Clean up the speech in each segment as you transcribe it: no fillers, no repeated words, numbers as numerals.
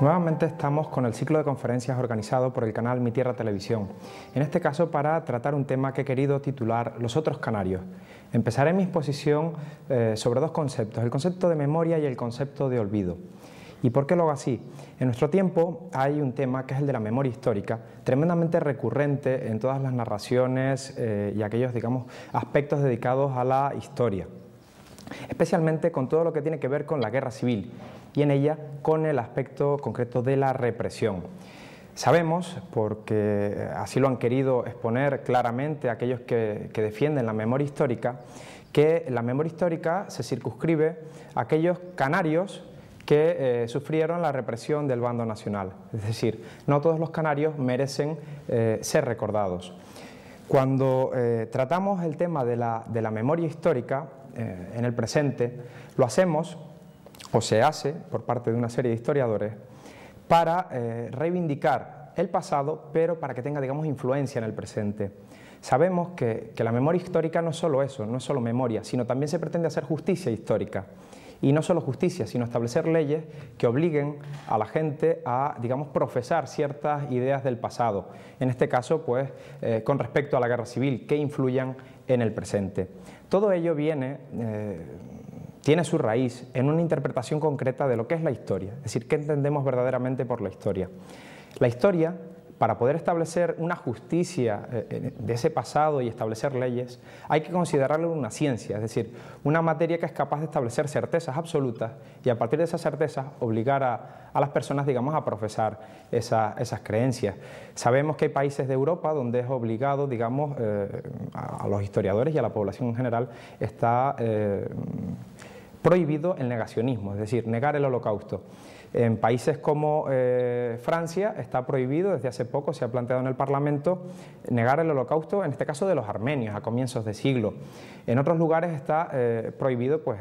Nuevamente estamos con el ciclo de conferencias organizado por el canal Mi Tierra Televisión, en este caso para tratar un tema que he querido titular Los otros canarios. Empezaré mi exposición sobre dos conceptos, el concepto de memoria y el concepto de olvido. ¿Y por qué lo hago así? En nuestro tiempo hay un tema que es el de la memoria histórica, tremendamente recurrente en todas las narraciones y aquellos, digamos, aspectos dedicados a la historia, especialmente con todo lo que tiene que ver con la guerra civil y en ella con el aspecto concreto de la represión. Sabemos, porque así lo han querido exponer claramente aquellos que defienden la memoria histórica, que la memoria histórica se circunscribe a aquellos canarios que sufrieron la represión del bando nacional. Es decir, no todos los canarios merecen ser recordados. Cuando tratamos el tema de la memoria histórica en el presente, lo hacemos, o se hace por parte de una serie de historiadores, para reivindicar el pasado, pero para que tenga, digamos, influencia en el presente. Sabemos que la memoria histórica no es solo eso, no es solo memoria, sino también se pretende hacer justicia histórica. Y no solo justicia, sino establecer leyes que obliguen a la gente a, digamos, profesar ciertas ideas del pasado. En este caso, pues, con respecto a la guerra civil, que influyan en el presente. Todo ello tiene su raíz en una interpretación concreta de lo que es la historia, es decir, qué entendemos verdaderamente por la historia. La historia, para poder establecer una justicia de ese pasado y establecer leyes, hay que considerarlo una ciencia, es decir, una materia que es capaz de establecer certezas absolutas y a partir de esas certezas obligar a las personas, digamos, a profesar esas creencias. Sabemos que hay países de Europa donde es obligado, digamos, a los historiadores y a la población en general, está prohibido el negacionismo, es decir, negar el Holocausto. En países como Francia está prohibido, desde hace poco se ha planteado en el Parlamento, negar el Holocausto, en este caso de los armenios, a comienzos de siglo. En otros lugares está prohibido, pues,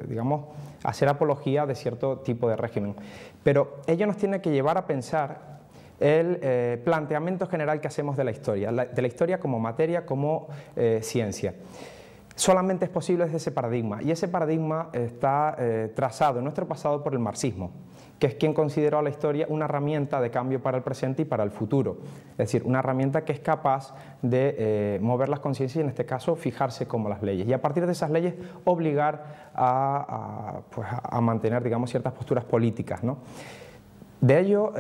digamos, hacer apología de cierto tipo de régimen. Pero ello nos tiene que llevar a pensar el planteamiento general que hacemos de la historia como materia, como ciencia. Solamente es posible desde ese paradigma, y ese paradigma está trazado en nuestro pasado por el marxismo, que es quien consideró a la historia una herramienta de cambio para el presente y para el futuro, es decir, una herramienta que es capaz de mover las conciencias y en este caso fijarse como las leyes, y a partir de esas leyes obligar a mantener, digamos, ciertas posturas políticas, ¿no? De ello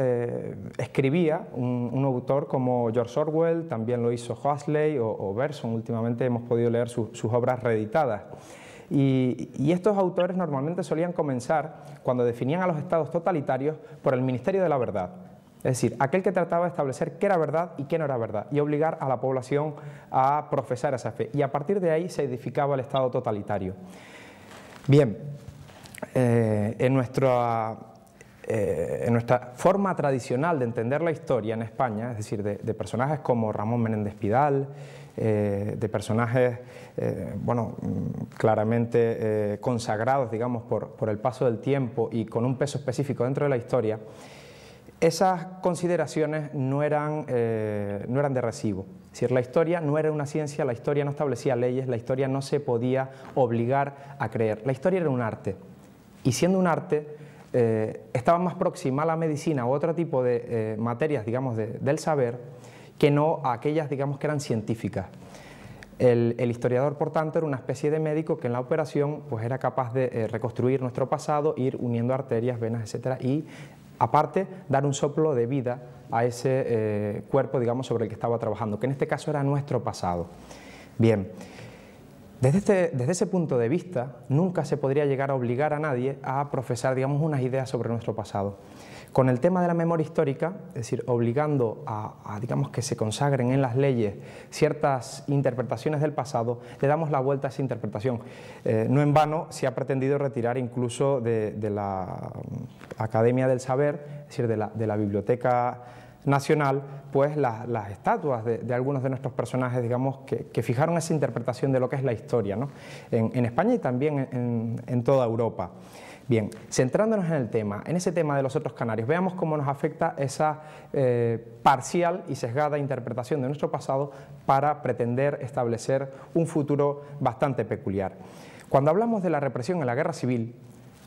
escribía un autor como George Orwell, también lo hizo Huxley o Bergson. Últimamente hemos podido leer sus obras reeditadas. Y estos autores normalmente solían comenzar, cuando definían a los estados totalitarios, por el Ministerio de la Verdad. Es decir, aquel que trataba de establecer qué era verdad y qué no era verdad, y obligar a la población a profesar esa fe. Y a partir de ahí se edificaba el estado totalitario. Bien, en nuestra forma tradicional de entender la historia en España, es decir, de personajes como Ramón Menéndez Pidal, de personajes, bueno, claramente consagrados, digamos, por el paso del tiempo y con un peso específico dentro de la historia, esas consideraciones no eran de recibo. Es decir, la historia no era una ciencia, la historia no establecía leyes, la historia no se podía obligar a creer. La historia era un arte, y siendo un arte, estaba más próxima a la medicina u otro tipo de materias, digamos, del saber, que no a aquellas, digamos, que eran científicas. El historiador, por tanto, era una especie de médico que en la operación, pues, era capaz de reconstruir nuestro pasado, ir uniendo arterias, venas, etcétera, y aparte dar un soplo de vida a ese cuerpo, digamos, sobre el que estaba trabajando, que en este caso era nuestro pasado. Bien. Desde ese punto de vista, nunca se podría llegar a obligar a nadie a profesar, digamos, unas ideas sobre nuestro pasado. Con el tema de la memoria histórica, es decir, obligando digamos, que se consagren en las leyes ciertas interpretaciones del pasado, le damos la vuelta a esa interpretación. No en vano se ha pretendido retirar incluso de la Academia del Saber, es decir, de la Biblioteca Nacional, pues las estatuas de algunos de nuestros personajes, digamos, que fijaron esa interpretación de lo que es la historia, ¿no? En España y también en toda Europa. Bien, centrándonos en el tema, en ese tema de los otros canarios, veamos cómo nos afecta esa parcial y sesgada interpretación de nuestro pasado para pretender establecer un futuro bastante peculiar. Cuando hablamos de la represión en la guerra civil,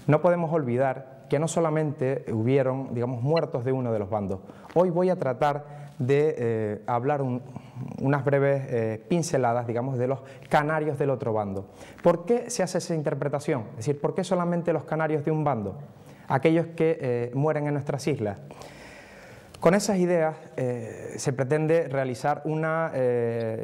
no podemos olvidar que no solamente hubieron, digamos, muertos de uno de los bandos. Hoy voy a tratar de hablar unas breves pinceladas, digamos, de los canarios del otro bando. ¿Por qué se hace esa interpretación? Es decir, ¿por qué solamente los canarios de un bando? Aquellos que mueren en nuestras islas. Con esas ideas se pretende realizar una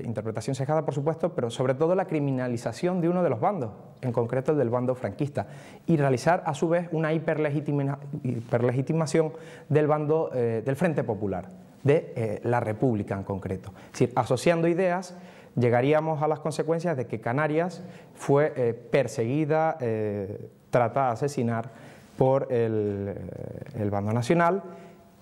interpretación sesgada, por supuesto, pero sobre todo la criminalización de uno de los bandos, en concreto el del bando franquista, y realizar a su vez una hiperlegitimación del bando del Frente Popular, de la República en concreto. Es decir, asociando ideas llegaríamos a las consecuencias de que Canarias fue perseguida, tratada de asesinar por el bando nacional,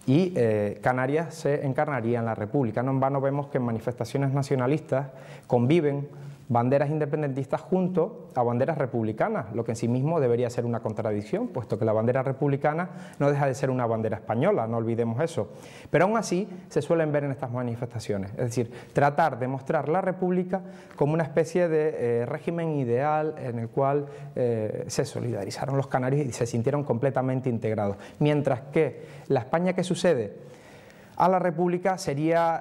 y Canarias se encarnaría en la República. No en vano vemos que en manifestaciones nacionalistas conviven banderas independentistas junto a banderas republicanas, lo que en sí mismo debería ser una contradicción, puesto que la bandera republicana no deja de ser una bandera española, no olvidemos eso. Pero aún así se suelen ver en estas manifestaciones, es decir, tratar de mostrar la República como una especie de régimen ideal en el cual se solidarizaron los canarios y se sintieron completamente integrados, mientras que la España que sucede a la República sería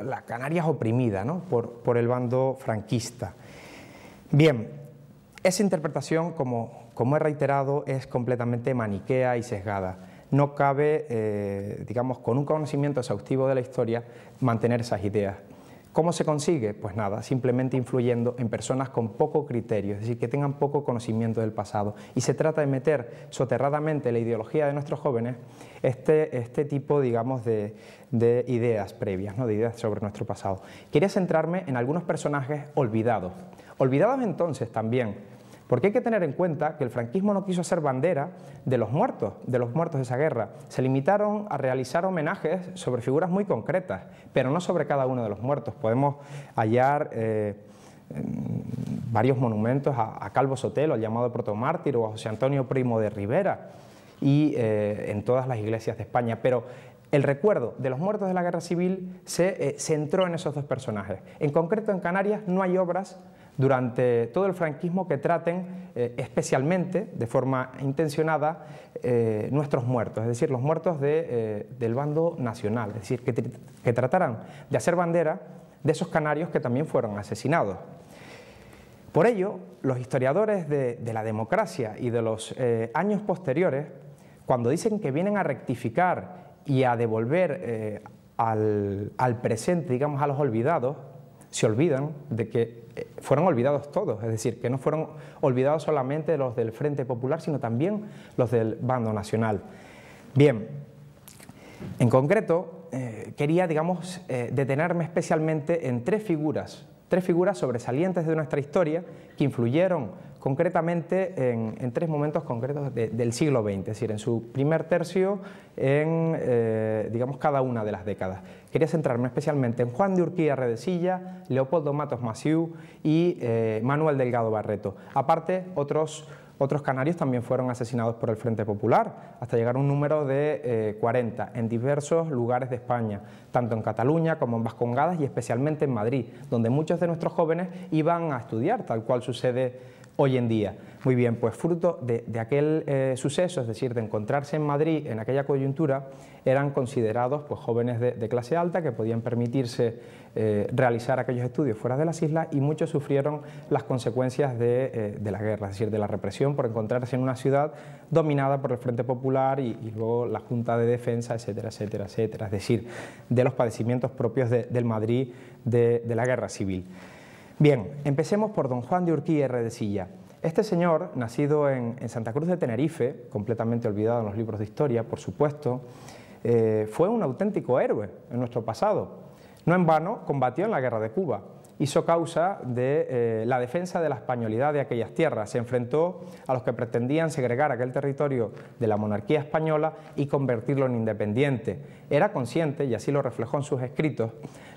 la Canarias oprimida, ¿no?, por el bando franquista. Bien, esa interpretación, como he reiterado, es completamente maniquea y sesgada. No cabe, digamos, con un conocimiento exhaustivo de la historia, mantener esas ideas. ¿Cómo se consigue? Pues nada, simplemente influyendo en personas con poco criterio, es decir, que tengan poco conocimiento del pasado. Y se trata de meter soterradamente en la ideología de nuestros jóvenes este tipo, digamos, de ideas previas, ¿no?, de ideas sobre nuestro pasado. Quería centrarme en algunos personajes olvidados. Olvidados entonces también, porque hay que tener en cuenta que el franquismo no quiso hacer bandera de los muertos de esa guerra. Se limitaron a realizar homenajes sobre figuras muy concretas, pero no sobre cada uno de los muertos. Podemos hallar varios monumentos a Calvo Sotelo, al llamado protomártir, o a José Antonio Primo de Rivera, y en todas las iglesias de España. Pero el recuerdo de los muertos de la guerra civil se centró en esos dos personajes. En concreto, en Canarias no hay obras durante todo el franquismo que traten especialmente, de forma intencionada, nuestros muertos, es decir, los muertos del bando nacional, es decir, que trataran de hacer bandera de esos canarios que también fueron asesinados. Por ello, los historiadores de la democracia y de los años posteriores, cuando dicen que vienen a rectificar y a devolver al presente, digamos, a los olvidados, se olvidan de que fueron olvidados todos, es decir, que no fueron olvidados solamente los del Frente Popular, sino también los del bando nacional. Bien, en concreto, quería, digamos, detenerme especialmente en tres figuras sobresalientes de nuestra historia que influyeron concretamente en tres momentos concretos del siglo XX, es decir, en su primer tercio, en digamos, cada una de las décadas. Quería centrarme especialmente en Juan de Urquía Redecilla, Leopoldo Matos Massieu y Manuel Delgado Barreto. Aparte, otros canarios también fueron asesinados por el Frente Popular, hasta llegar a un número de 40 en diversos lugares de España, tanto en Cataluña como en Vascongadas y especialmente en Madrid, donde muchos de nuestros jóvenes iban a estudiar, tal cual sucede hoy en día. Muy bien, pues fruto de aquel suceso, es decir, de encontrarse en Madrid en aquella coyuntura, eran considerados pues, jóvenes de clase alta que podían permitirse realizar aquellos estudios fuera de las islas, y muchos sufrieron las consecuencias de la guerra, es decir, de la represión por encontrarse en una ciudad dominada por el Frente Popular y luego la Junta de Defensa, etcétera, etcétera, etcétera, es decir, de los padecimientos propios del Madrid de la guerra civil. Bien, empecemos por don Juan de Urquía Redecilla. Este señor, nacido en Santa Cruz de Tenerife, completamente olvidado en los libros de historia, por supuesto, fue un auténtico héroe en nuestro pasado. No en vano combatió en la Guerra de Cuba, hizo causa de la defensa de la españolidad de aquellas tierras, se enfrentó a los que pretendían segregar aquel territorio de la monarquía española y convertirlo en independiente. Era consciente, y así lo reflejó en sus escritos,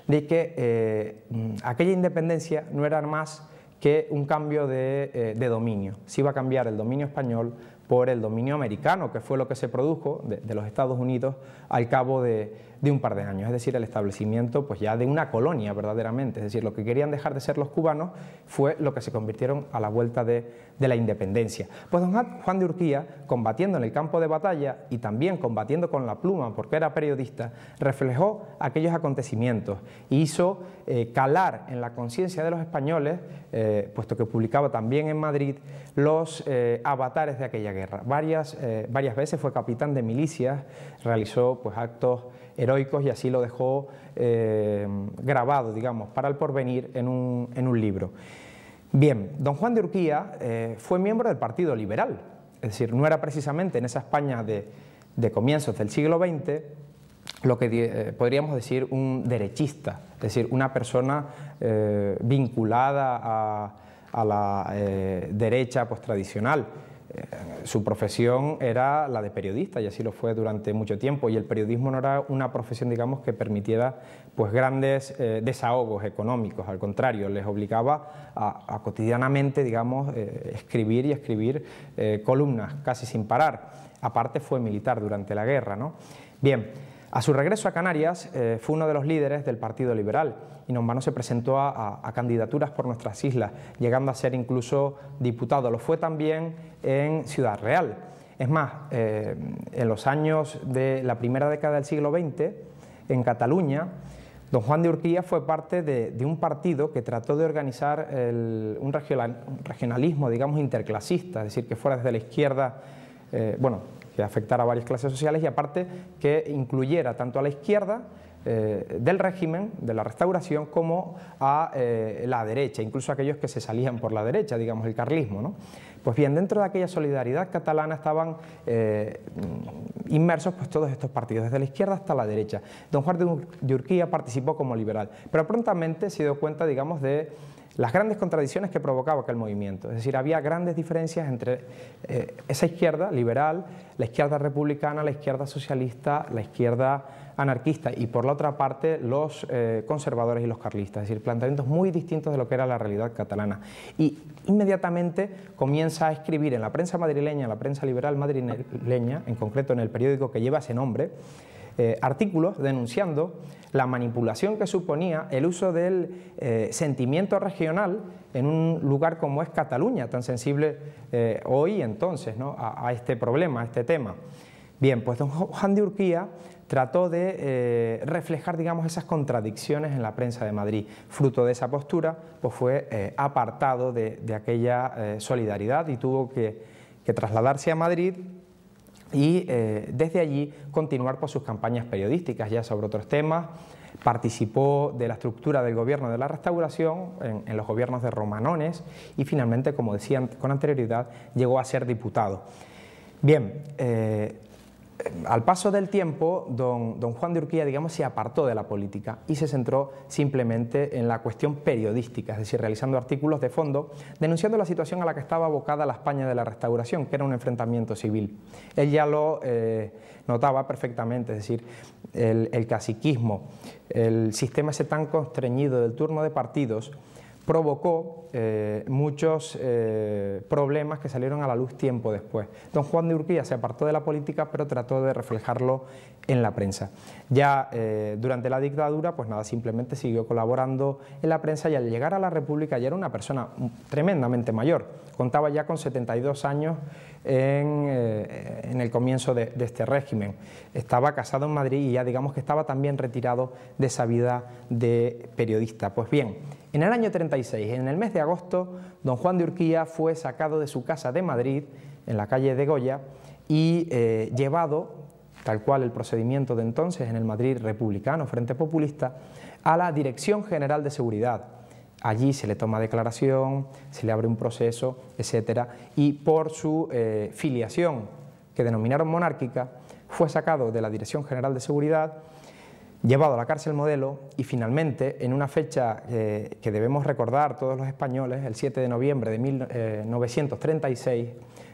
de que aquella independencia no era más que un cambio de dominio. Se iba a cambiar el dominio español por el dominio americano, que fue lo que se produjo de los Estados Unidos al cabo de de un par de años, es decir, el establecimiento pues ya de una colonia verdaderamente, es decir, lo que querían dejar de ser los cubanos fue lo que se convirtieron a la vuelta de la independencia. Pues don Juan de Urquía, combatiendo en el campo de batalla y también combatiendo con la pluma porque era periodista, reflejó aquellos acontecimientos e hizo calar en la conciencia de los españoles, puesto que publicaba también en Madrid, los avatares de aquella guerra. Varias veces fue capitán de milicias, realizó pues actos heroicos y así lo dejó grabado, digamos, para el porvenir en un libro. Bien, don Juan de Urquía fue miembro del Partido Liberal, es decir, no era precisamente en esa España de comienzos del siglo XX lo que podríamos decir un derechista, es decir, una persona vinculada a la derecha pues, tradicional. Su profesión era la de periodista y así lo fue durante mucho tiempo, y el periodismo no era una profesión, digamos, que permitiera pues grandes desahogos económicos, al contrario, les obligaba a cotidianamente, digamos, escribir y escribir columnas casi sin parar. Aparte fue militar durante la guerra, ¿no? Bien, a su regreso a Canarias fue uno de los líderes del Partido Liberal y no se presentó a candidaturas por nuestras islas, llegando a ser incluso diputado. Lo fue también en Ciudad Real. Es más, en los años de la primera década del siglo XX, en Cataluña, don Juan de Urquía fue parte de un partido que trató de organizar un regionalismo, digamos, interclasista, es decir, que fuera desde la izquierda, que afectara a varias clases sociales y aparte que incluyera tanto a la izquierda del régimen, de la restauración, como a la derecha, incluso aquellos que se salían por la derecha, digamos el carlismo, ¿no? Pues bien, dentro de aquella solidaridad catalana estaban inmersos pues, todos estos partidos, desde la izquierda hasta la derecha. Don Juan de Urquía participó como liberal, pero prontamente se dio cuenta, digamos, de las grandes contradicciones que provocaba aquel movimiento. Es decir, había grandes diferencias entre esa izquierda liberal, la izquierda republicana, la izquierda socialista, la izquierda anarquista y por la otra parte los conservadores y los carlistas, es decir, planteamientos muy distintos de lo que era la realidad catalana. Y inmediatamente comienza a escribir en la prensa madrileña, en la prensa liberal madrileña, en concreto en el periódico que lleva ese nombre, artículos denunciando la manipulación que suponía el uso del sentimiento regional en un lugar como es Cataluña, tan sensible hoy y entonces, ¿no? a este problema, a este tema. Bien, pues don Juan de Urquía trató de reflejar, digamos, esas contradicciones en la prensa de Madrid. Fruto de esa postura, pues fue apartado de aquella solidaridad y tuvo que trasladarse a Madrid y desde allí continuar por sus campañas periodísticas ya sobre otros temas. Participó de la estructura del gobierno de la Restauración, en los gobiernos de Romanones y finalmente, como decía con anterioridad, llegó a ser diputado. Bien, al paso del tiempo, don Juan de Urquía, digamos, se apartó de la política y se centró simplemente en la cuestión periodística, es decir, realizando artículos de fondo, denunciando la situación a la que estaba abocada la España de la Restauración, que era un enfrentamiento civil. Él ya lo notaba perfectamente, es decir, el caciquismo, el sistema ese tan constreñido del turno de partidos, provocó muchos problemas que salieron a la luz tiempo después. Don Juan de Urquía se apartó de la política, pero trató de reflejarlo en la prensa. Ya durante la dictadura, pues nada, simplemente siguió colaborando en la prensa y al llegar a la República ya era una persona tremendamente mayor. Contaba ya con 72 años en el comienzo de este régimen. Estaba casado en Madrid y ya digamos que estaba también retirado de esa vida de periodista. Pues bien, en el año 36, en el mes de agosto, don Juan de Urquía fue sacado de su casa de Madrid, en la calle de Goya, y llevado, tal cual el procedimiento de entonces en el Madrid republicano, Frente Populista, a la Dirección General de Seguridad. Allí se le toma declaración, se le abre un proceso, etcétera, y por su filiación, que denominaron monárquica, fue sacado de la Dirección General de Seguridad, llevado a la cárcel Modelo y finalmente, en una fecha que debemos recordar todos los españoles, el 7 de noviembre de 1936,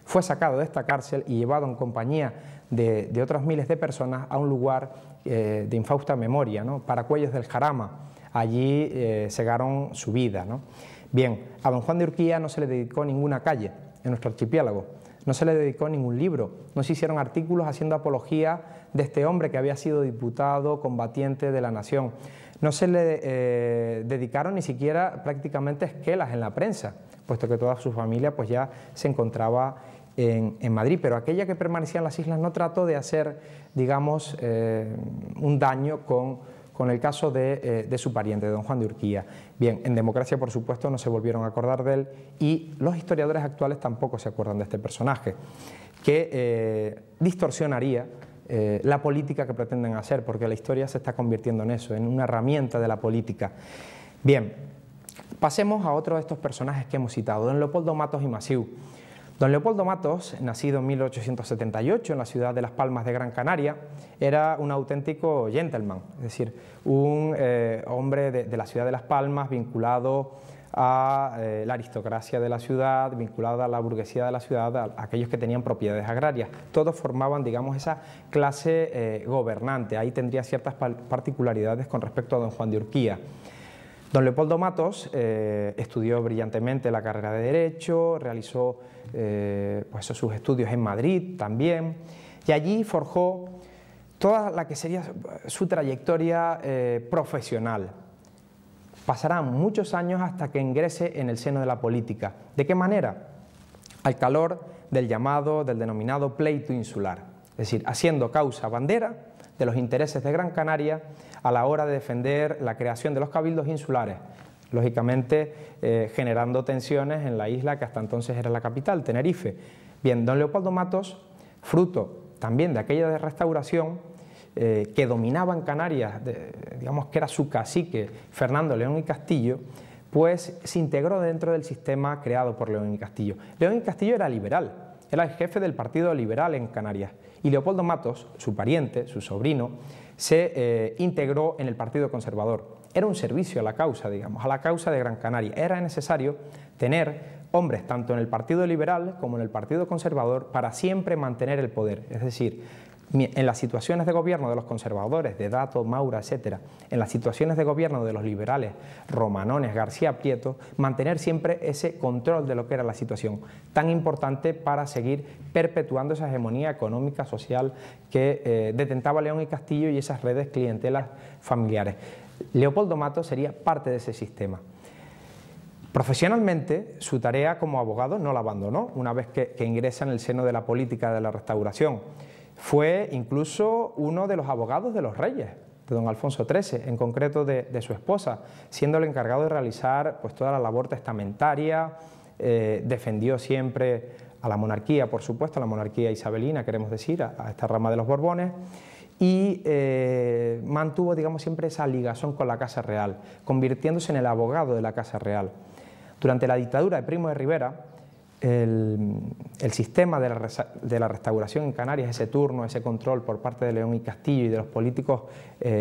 fue sacado de esta cárcel y llevado en compañía de otros miles de personas a un lugar de infausta memoria, ¿no? Paracuellos del Jarama. Allí cegaron su vida, ¿no? Bien, a don Juan de Urquía no se le dedicó ninguna calle en nuestro archipiélago. no se le dedicó ningún libro, no se hicieron artículos haciendo apología de este hombre que había sido diputado, combatiente de la nación. No se le dedicaron ni siquiera prácticamente esquelas en la prensa, puesto que toda su familia pues ya se encontraba en Madrid, pero aquella que permanecía en las islas no trató de hacer, digamos, un daño con el caso de su pariente, de don Juan de Urquía. Bien, en democracia, por supuesto, no se volvieron a acordar de él y los historiadores actuales tampoco se acuerdan de este personaje, que distorsionaría la política que pretenden hacer, porque la historia se está convirtiendo en eso, en una herramienta de la política. Bien, pasemos a otro de estos personajes que hemos citado, don Leopoldo Matos y Masiu. Don Leopoldo Matos, nacido en 1878 en la ciudad de Las Palmas de Gran Canaria, era un auténtico gentleman, es decir, un hombre de la ciudad de Las Palmas vinculado a la aristocracia de la ciudad, vinculado a la burguesía de la ciudad, a aquellos que tenían propiedades agrarias. Todos formaban, digamos, esa clase gobernante. Ahí tendría ciertas particularidades con respecto a don Juan de Urquía. Don Leopoldo Matos estudió brillantemente la carrera de Derecho, realizó pues sus estudios en Madrid también, y allí forjó toda la que sería su trayectoria profesional. Pasarán muchos años hasta que ingrese en el seno de la política. ¿De qué manera? Al calor del denominado pleito insular, es decir, haciendo causa bandera de los intereses de Gran Canaria a la hora de defender la creación de los cabildos insulares, lógicamente generando tensiones en la isla que hasta entonces era la capital, Tenerife. Bien, don Leopoldo Matos, fruto también de aquella restauración que dominaba en Canarias, digamos que era su cacique Fernando León y Castillo, pues se integró dentro del sistema creado por León y Castillo. León y Castillo era liberal, era el jefe del Partido Liberal en Canarias, y Leopoldo Matos, su pariente, su sobrino, se integró en el Partido Conservador. Era un servicio a la causa, digamos, a la causa de Gran Canaria. Era necesario tener hombres tanto en el Partido Liberal como en el Partido Conservador para siempre mantener el poder. Es decir, en las situaciones de gobierno de los conservadores, de Dato, Maura, etc., en las situaciones de gobierno de los liberales, Romanones, García Prieto, mantener siempre ese control de lo que era la situación, tan importante para seguir perpetuando esa hegemonía económica, social que detentaba León y Castillo y esas redes clientelas familiares. Leopoldo Matos sería parte de ese sistema. Profesionalmente, su tarea como abogado no la abandonó una vez que ingresa en el seno de la política de la Restauración. Fue incluso uno de los abogados de los reyes, de don Alfonso XIII, en concreto de su esposa, siendo el encargado de realizar pues, toda la labor testamentaria, defendió siempre a la monarquía, por supuesto, a la monarquía isabelina, queremos decir, a esta rama de los Borbones, y mantuvo, digamos, siempre esa ligación con la Casa Real, convirtiéndose en el abogado de la Casa Real. Durante la dictadura de Primo de Rivera, el sistema de la restauración en Canarias, ese turno, ese control por parte de León y Castillo y de los políticos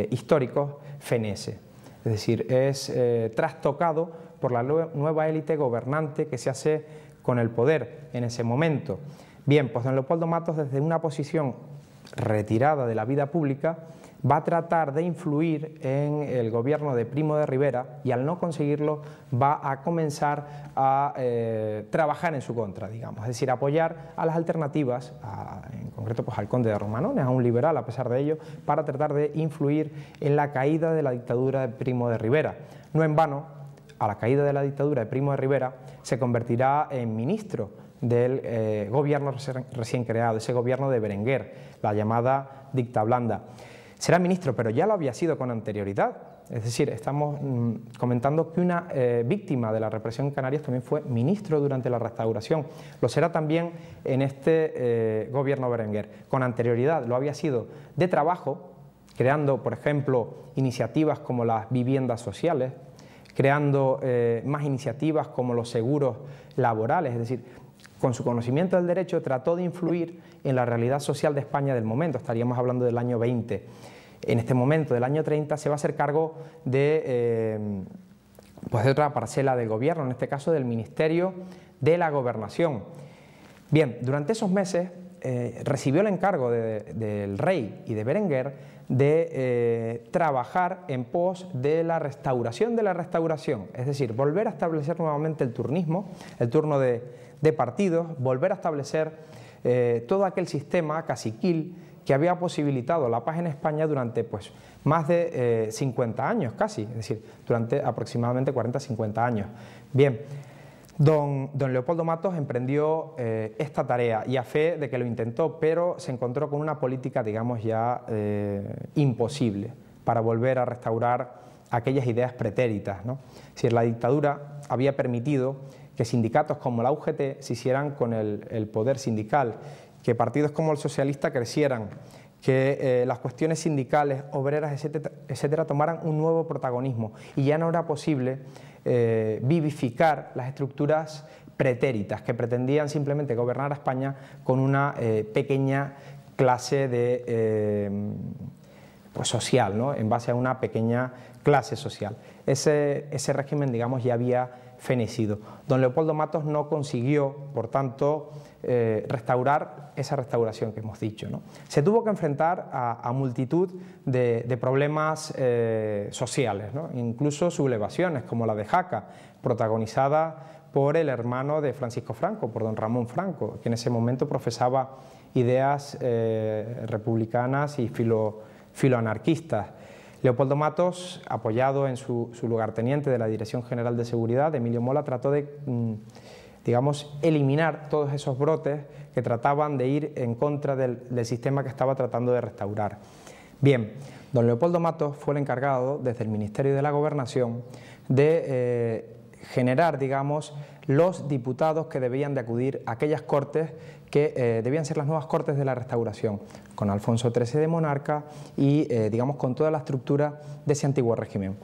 históricos, fenece. Es decir, es trastocado por la nueva élite gobernante que se hace con el poder en ese momento. Bien, pues don Leopoldo Matos, desde una posición retirada de la vida pública, va a tratar de influir en el gobierno de Primo de Rivera y al no conseguirlo va a comenzar a trabajar en su contra, digamos, es decir, apoyar a las alternativas, en concreto pues al conde de Romanones, a un liberal a pesar de ello, para tratar de influir en la caída de la dictadura de Primo de Rivera. No en vano, a la caída de la dictadura de Primo de Rivera se convertirá en ministro del gobierno recién creado, ese gobierno de Berenguer, la llamada dicta blanda. Será ministro, pero ya lo había sido con anterioridad. Es decir, estamos comentando que una víctima de la represión en Canarias también fue ministro durante la restauración. Lo será también en este gobierno Berenguer. Con anterioridad lo había sido de trabajo, creando, por ejemplo, iniciativas como las viviendas sociales, creando más iniciativas como los seguros laborales, es decir, con su conocimiento del derecho trató de influir en la realidad social de España del momento, estaríamos hablando del año 20. En este momento, del año 30, se va a hacer cargo de otra parcela del gobierno, en este caso del Ministerio de la Gobernación. Bien, durante esos meses recibió el encargo del rey y de Berenguer de trabajar en pos de la restauración, es decir, volver a establecer nuevamente el turnismo, el turno de partidos, volver a establecer todo aquel sistema caciquil que había posibilitado la paz en España durante pues, más de 50 años casi, es decir, durante aproximadamente 40-50 años. Bien, don Leopoldo Matos emprendió esta tarea y a fe de que lo intentó, pero se encontró con una política, digamos, ya imposible para volver a restaurar aquellas ideas pretéritas, ¿no? Es decir, la dictadura había permitido que sindicatos como la UGT se hicieran con el poder sindical, que partidos como el socialista crecieran, que las cuestiones sindicales, obreras, etcétera, tomaran un nuevo protagonismo y ya no era posible vivificar las estructuras pretéritas que pretendían simplemente gobernar a España con una pequeña clase de, pues social, ¿no? En base a una pequeña clase social. Ese régimen, digamos, ya había fenecido. Don Leopoldo Matos no consiguió, por tanto, restaurar esa restauración que hemos dicho, ¿no? Se tuvo que enfrentar a multitud de problemas sociales, ¿no? Incluso sublevaciones, como la de Jaca, protagonizada por el hermano de Francisco Franco, por don Ramón Franco, que en ese momento profesaba ideas republicanas y filoanarquistas. Leopoldo Matos, apoyado en su lugarteniente de la Dirección General de Seguridad, Emilio Mola, trató de, digamos, eliminar todos esos brotes que trataban de ir en contra del sistema que estaba tratando de restaurar. Bien, don Leopoldo Matos fue el encargado, desde el Ministerio de la Gobernación, de generar, digamos, los diputados que debían de acudir a aquellas cortes que debían ser las nuevas Cortes de la Restauración, con Alfonso XIII de monarca y, digamos, con toda la estructura de ese antiguo régimen.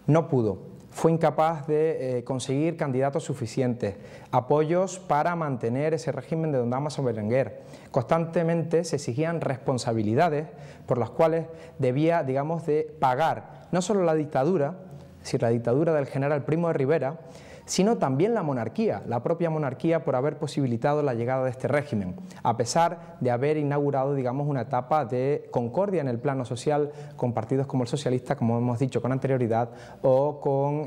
No pudo, fue incapaz de conseguir candidatos suficientes, apoyos para mantener ese régimen de don Dámaso Berenguer. Constantemente se exigían responsabilidades por las cuales debía, digamos, de pagar no solo la dictadura, es decir, la dictadura del general Primo de Rivera, sino también la monarquía, la propia monarquía, por haber posibilitado la llegada de este régimen, a pesar de haber inaugurado, digamos, una etapa de concordia en el plano social con partidos como el socialista, como hemos dicho con anterioridad, o con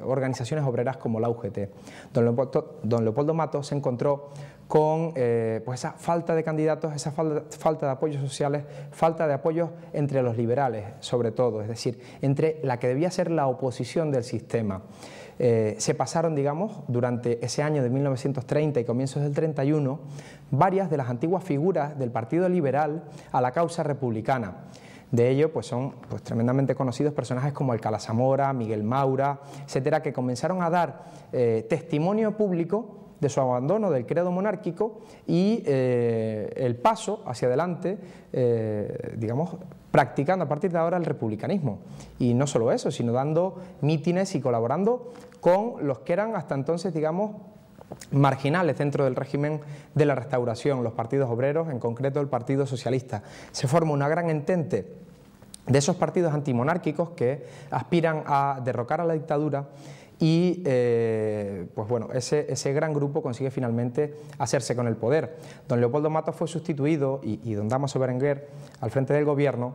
organizaciones obreras como la UGT. Don Leopoldo Matos se encontró con pues esa falta de candidatos, esa falta de apoyos sociales, falta de apoyos entre los liberales, sobre todo, es decir, entre la que debía ser la oposición del sistema. Se pasaron, digamos, durante ese año de 1930 y comienzos del 31, varias de las antiguas figuras del Partido Liberal a la causa republicana. De ello, pues son tremendamente conocidos personajes como Alcalá Zamora, Miguel Maura, etcétera, que comenzaron a dar testimonio público de su abandono del credo monárquico y el paso hacia adelante, digamos, practicando a partir de ahora el republicanismo. Y no solo eso, sino dando mítines y colaborando con los que eran hasta entonces, digamos, marginales dentro del régimen de la Restauración, los partidos obreros, en concreto el Partido Socialista. Se forma una gran entente de esos partidos antimonárquicos que aspiran a derrocar a la dictadura y pues bueno, ese gran grupo consigue finalmente hacerse con el poder. Don Leopoldo Matos fue sustituido y don Dámaso Berenguer al frente del gobierno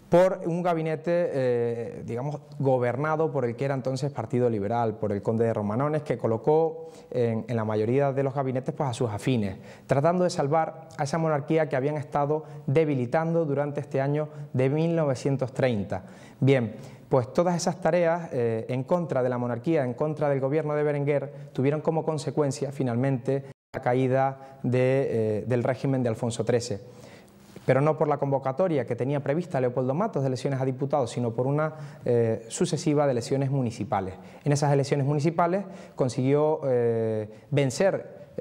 por un gabinete, digamos, gobernado por el que era entonces Partido Liberal, por el conde de Romanones, que colocó en la mayoría de los gabinetes pues, a sus afines, tratando de salvar a esa monarquía que habían estado debilitando durante este año de 1930. Bien, pues todas esas tareas en contra de la monarquía, en contra del gobierno de Berenguer, tuvieron como consecuencia finalmente la caída del régimen de Alfonso XIII. Pero no por la convocatoria que tenía prevista Leopoldo Matos de elecciones a diputados, sino por una sucesiva de elecciones municipales. En esas elecciones municipales consiguió vencer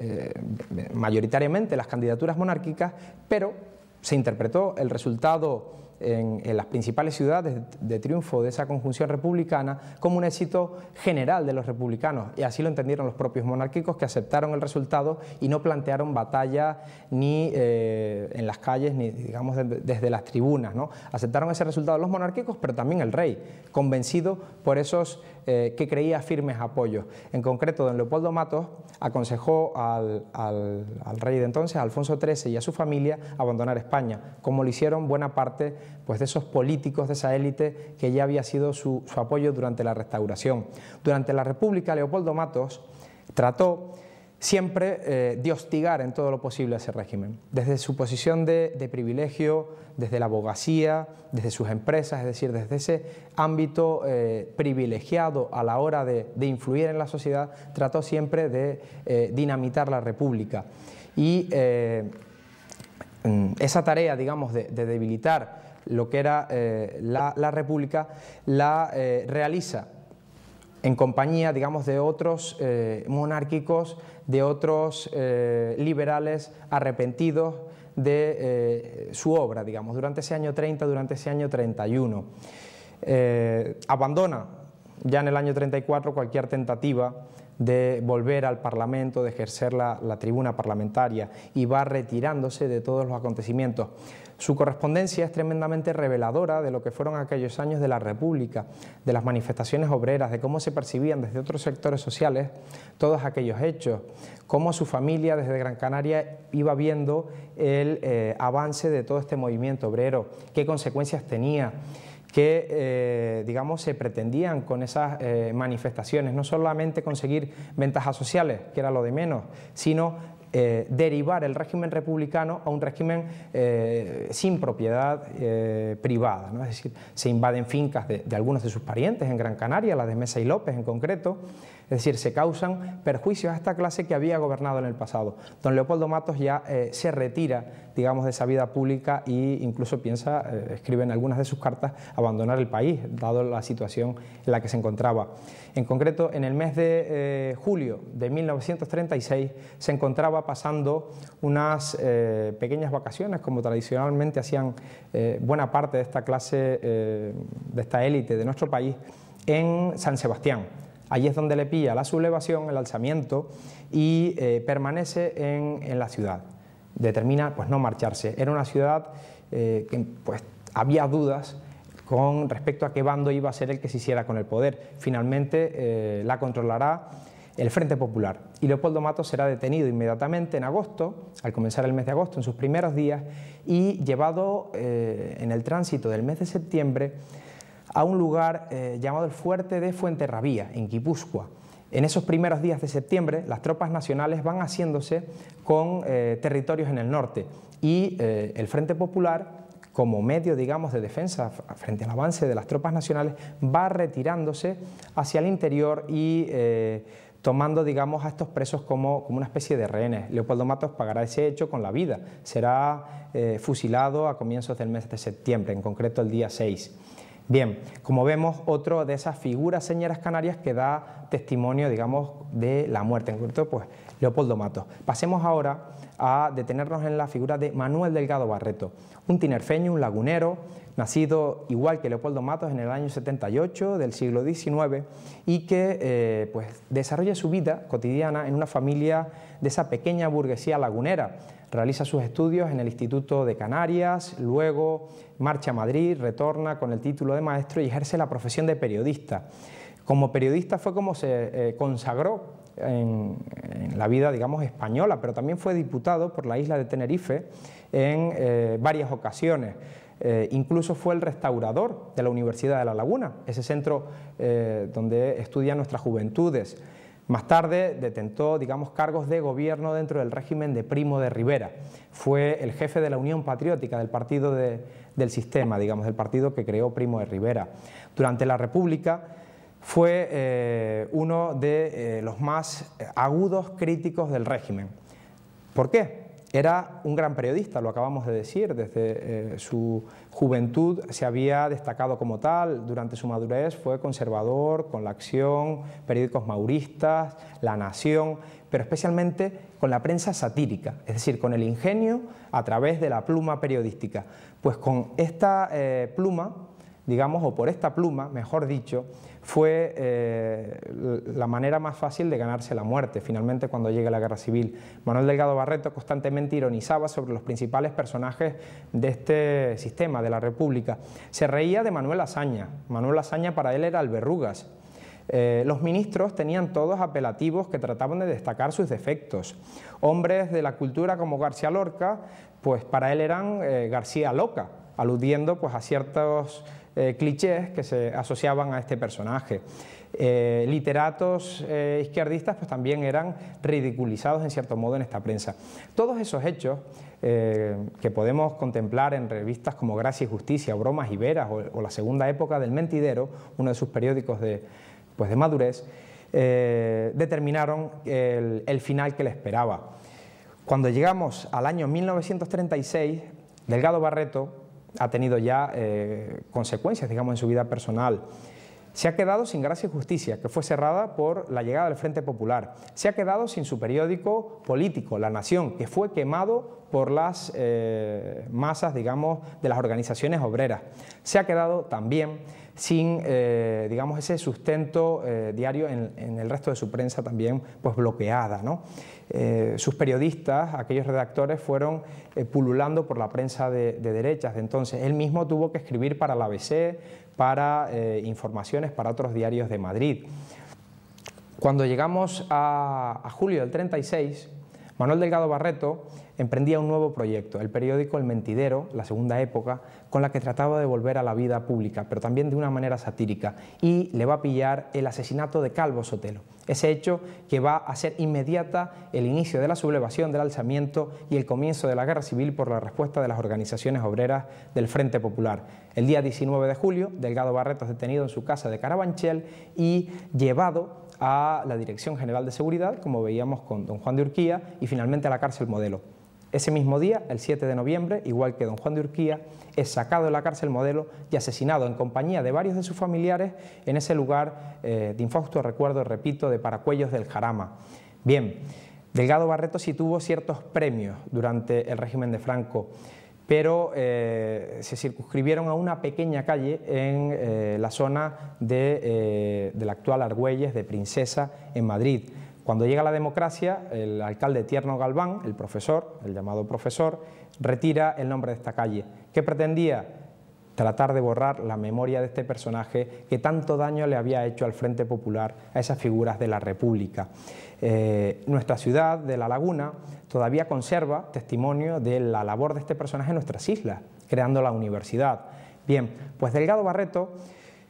mayoritariamente las candidaturas monárquicas, pero se interpretó el resultado en las principales ciudades de triunfo de esa conjunción republicana como un éxito general de los republicanos, y así lo entendieron los propios monárquicos, que aceptaron el resultado y no plantearon batalla ni en las calles ni, digamos, desde las tribunas, ¿no? Aceptaron ese resultado los monárquicos, pero también el rey, convencido por esos que creía firmes apoyos. En concreto, don Leopoldo Matos aconsejó al rey de entonces, Alfonso XIII, y a su familia abandonar España, como lo hicieron buena parte pues, de esos políticos de esa élite que ya había sido su apoyo durante la Restauración. Durante la República, Leopoldo Matos trató siempre de hostigar en todo lo posible a ese régimen, desde su posición de privilegio, desde la abogacía, desde sus empresas, es decir, desde ese ámbito privilegiado a la hora de influir en la sociedad, trató siempre de dinamitar la República. Y esa tarea, digamos, de debilitar lo que era la República, la realiza en compañía, digamos, de otros monárquicos, de otros liberales arrepentidos de su obra, digamos, durante ese año 30, durante ese año 31. Abandona ya en el año 34 cualquier tentativa de volver al Parlamento, de ejercer la tribuna parlamentaria, y va retirándose de todos los acontecimientos. Su correspondencia es tremendamente reveladora de lo que fueron aquellos años de la República, de las manifestaciones obreras, de cómo se percibían desde otros sectores sociales todos aquellos hechos, cómo su familia desde Gran Canaria iba viendo el avance de todo este movimiento obrero, qué consecuencias tenía, que digamos, se pretendían con esas manifestaciones, no solamente conseguir ventajas sociales, que era lo de menos, sino derivar el régimen republicano a un régimen sin propiedad privada, ¿no? Es decir, se invaden fincas de algunos de sus parientes en Gran Canaria, las de Mesa y López en concreto. Es decir, se causan perjuicios a esta clase que había gobernado en el pasado. Don Leopoldo Matos ya se retira, digamos, de esa vida pública e incluso piensa, escribe en algunas de sus cartas, abandonar el país, dado la situación en la que se encontraba. En concreto, en el mes de julio de 1936 se encontraba pasando unas pequeñas vacaciones, como tradicionalmente hacían buena parte de esta clase, de esta élite de nuestro país, en San Sebastián. Allí es donde le pilla la sublevación, el alzamiento, y permanece en la ciudad. Determina pues no marcharse. Era una ciudad que pues había dudas con respecto a qué bando iba a ser el que se hiciera con el poder. Finalmente la controlará el Frente Popular, y Leopoldo Matos será detenido inmediatamente en agosto, al comenzar el mes de agosto, en sus primeros días, y llevado en el tránsito del mes de septiembre a un lugar llamado el Fuerte de Fuenterrabía, en Guipúzcoa. En esos primeros días de septiembre, las tropas nacionales van haciéndose con territorios en el norte, y el Frente Popular, como medio, digamos, de defensa frente al avance de las tropas nacionales, va retirándose hacia el interior y tomando, digamos, a estos presos como una especie de rehenes. Leopoldo Matos pagará ese hecho con la vida. Será fusilado a comienzos del mes de septiembre, en concreto el día 6. Bien, como vemos, otro de esas figuras señeras canarias que da testimonio, digamos, de la muerte, en concreto, pues Leopoldo Matos. Pasemos ahora a detenernos en la figura de Manuel Delgado Barreto, un tinerfeño, un lagunero, nacido igual que Leopoldo Matos en el año 78 del siglo XIX, y que pues desarrolla su vida cotidiana en una familia de esa pequeña burguesía lagunera. Realiza sus estudios en el Instituto de Canarias, luego marcha a Madrid, retorna con el título de maestro y ejerce la profesión de periodista. Como periodista fue como se consagró en la vida, digamos, española, pero también fue diputado por la isla de Tenerife en varias ocasiones. Incluso fue el restaurador de la Universidad de La Laguna, ese centro donde estudian nuestras juventudes. Más tarde detentó, digamos, cargos de gobierno dentro del régimen de Primo de Rivera. Fue el jefe de la Unión Patriótica, del partido del sistema, digamos, del partido que creó Primo de Rivera. Durante la República fue uno de los más agudos críticos del régimen. ¿Por qué? Era un gran periodista, lo acabamos de decir, desde su juventud se había destacado como tal, durante su madurez fue conservador, con La Acción, periódicos mauristas, La Nación, pero especialmente con la prensa satírica, es decir, con el ingenio a través de la pluma periodística. Pues con esta pluma, digamos, o por esta pluma, mejor dicho, fue la manera más fácil de ganarse la muerte, finalmente, cuando llegue la Guerra Civil. Manuel Delgado Barreto constantemente ironizaba sobre los principales personajes de este sistema, de la República. Se reía de Manuel Azaña. Manuel Azaña para él era el verrugas. Los ministros tenían todos apelativos que trataban de destacar sus defectos. Hombres de la cultura como García Lorca, pues para él eran García Loca, aludiendo pues a ciertos clichés que se asociaban a este personaje. literatos izquierdistas pues también eran ridiculizados en cierto modo en esta prensa. Todos esos hechos que podemos contemplar en revistas como Gracia y Justicia, Bromas y Veras o La Segunda Época del Mentidero, uno de sus periódicos de madurez, determinaron el final que le esperaba. Cuando llegamos al año 1936, Delgado Barreto ha tenido ya consecuencias, digamos, en su vida personal. Se ha quedado sin Gracia y Justicia, que fue cerrada por la llegada del Frente Popular. Se ha quedado sin su periódico político, La Nación, que fue quemado por las masas, digamos, de las organizaciones obreras. Se ha quedado también sin, digamos, ese sustento diario en el resto de su prensa también pues bloqueada, ¿no? Sus periodistas, aquellos redactores, fueron pululando por la prensa de derechas de entonces. Él mismo tuvo que escribir para la ABC, para informaciones para otros diarios de Madrid. Cuando llegamos a julio del 36, Manuel Delgado Barreto emprendía un nuevo proyecto, el periódico El Mentidero, La Segunda Época, con la que trataba de volver a la vida pública, pero también de una manera satírica, y le va a pillar el asesinato de Calvo Sotelo, ese hecho que va a hacer inmediata el inicio de la sublevación, del alzamiento y el comienzo de la guerra civil por la respuesta de las organizaciones obreras del Frente Popular. El día 19 de julio, Delgado Barreto es detenido en su casa de Carabanchel y llevado a la Dirección General de Seguridad, como veíamos con don Juan de Urquía, y finalmente a la cárcel Modelo. Ese mismo día, el 7 de noviembre, igual que don Juan de Urquía, es sacado de la cárcel Modelo y asesinado en compañía de varios de sus familiares en ese lugar de infausto recuerdo, repito, de Paracuellos del Jarama. Bien, Delgado Barreto sí tuvo ciertos premios durante el régimen de Franco, pero se circunscribieron a una pequeña calle en la zona de la actual Argüelles, de Princesa, en Madrid. Cuando llega la democracia, el alcalde Tierno Galván, el profesor, el llamado profesor, retira el nombre de esta calle. ¿Qué pretendía? Tratar de borrar la memoria de este personaje que tanto daño le había hecho al Frente Popular, a esas figuras de la República. Nuestra ciudad de La Laguna todavía conserva testimonio de la labor de este personaje en nuestras islas, creando la universidad. Bien, pues Delgado Barreto,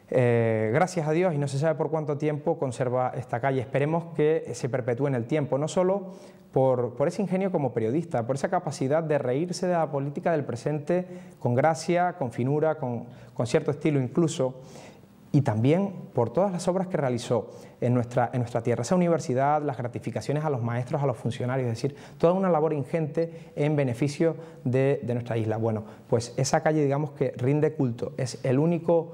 gracias a Dios, y no se sabe por cuánto tiempo, conserva esta calle. Esperemos que se perpetúe en el tiempo, no solo por ese ingenio como periodista, por esa capacidad de reírse de la política del presente con gracia, con finura, con cierto estilo incluso, y también por todas las obras que realizó en nuestra tierra, esa universidad, las gratificaciones a los maestros, a los funcionarios, es decir, toda una labor ingente en beneficio de nuestra isla. Bueno, pues esa calle, digamos, que rinde culto, es el único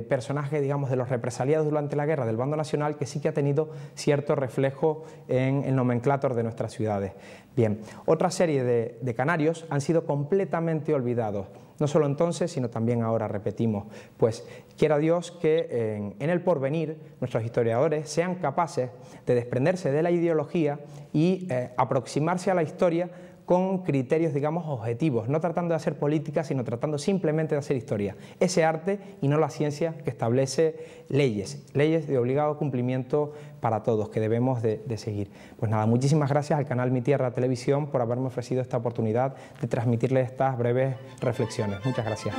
personaje, digamos, de los represaliados durante la guerra del bando nacional que sí que ha tenido cierto reflejo en el nomenclátor de nuestras ciudades. Bien, otra serie de canarios han sido completamente olvidados, no solo entonces, sino también ahora, repetimos. Pues quiera Dios que en el porvenir nuestros historiadores sean capaces de desprenderse de la ideología y aproximarse a la historia con criterios, digamos, objetivos, no tratando de hacer política, sino tratando simplemente de hacer historia. Ese arte y no la ciencia que establece leyes de obligado cumplimiento para todos, que debemos de seguir. Pues nada, muchísimas gracias al canal Mi Tierra Televisión por haberme ofrecido esta oportunidad de transmitirles estas breves reflexiones. Muchas gracias.